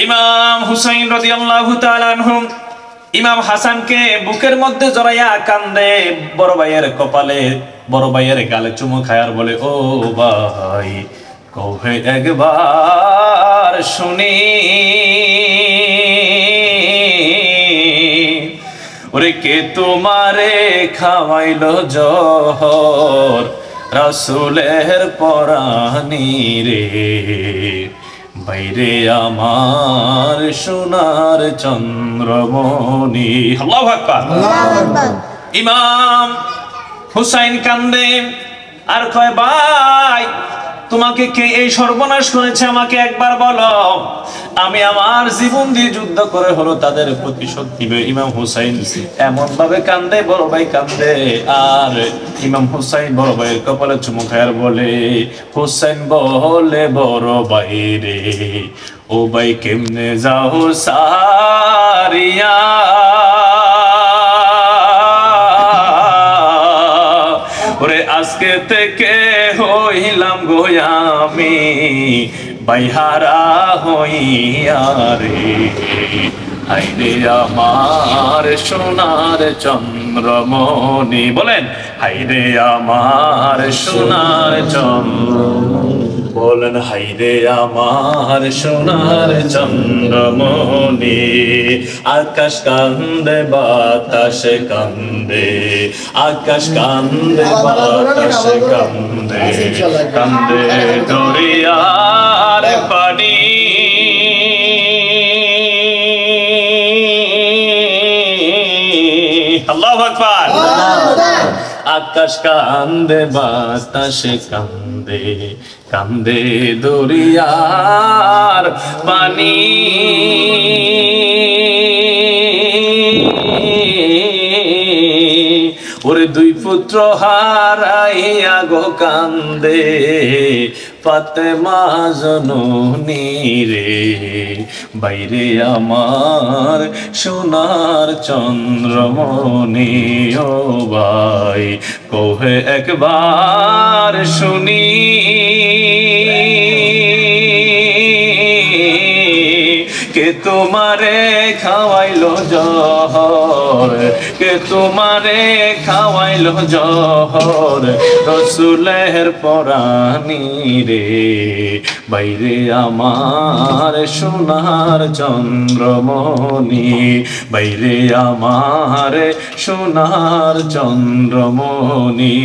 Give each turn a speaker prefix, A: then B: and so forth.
A: ইমাম হুসাইন রাদিয়াল্লাহু তাআলা আনহু ইমাম হাসানকে বুকের মধ্যে জড়াইয়া কান্দে, বড় ভাইয়ের কপালে বড় ভাইয়ের গালে চুমু খায় আর বলে, ও ভাই কহে একবার শুনি, ওরে কে তোমারে খাওয়াইলো জহর রাসূলের পরানি রে, বাইরে আমার সোনার চন্দ্রমণি। আল্লাহু আকবার। ইমাম হুসাইন কান্দে আর কয়, ভাই তোমাকে কে এই সর্বনাশ করেছে আমাকে একবার বলো, আমি আমার জীবন দিয়ে যুদ্ধ করে হলো তাদের প্রতিশোধ নিবে। ইমাম হুসাইন এমন ভাবে কান্দে, বড় ভাই কান্দে, আর ইমাম হুসাইন বড় ভাইয়ের কপালে চুমু খায় আর বলে, হুসাইন বলে বড় ভাই রে, ও ভাই কেমনে যাও সারিয়া, ওরে আজকে থেকে হইলাম গো আমি বাইহারা হইয়া রে, হাইরে আমার সোনার চন্দ্রমণি। বলেন, হাইরে আমার সোনার চন্দ্রমণি। বলেন, হাইরে আমার সোনার চন্দ্রমণি। আকাশ কান্দে বাতাস কান্দে, আকাশ কান্দে বাতাস কান্দে, কান্দে দরিয়ার পানি, আল্লাহু আকবার। আকাশ কান্দে বাতাস কান্দে, কান্দে দরিয়ার পানি, ওরে দুই পুত্র হারাইয়া গো কান্দে ফাতেমা জননী রে, বাইরে আমার সোনার চন্দ্রমণি, ও ভাই কহে একবার শুনি, কে তোমারে খাওয়াইলো জহর, কে তোমারে খাওয়াইলো জহর রাসূলের পরানি রে, বাইরে আমার সোনার চন্দ্রমণি, বাইরে আমার সোনার চন্দ্রমণি।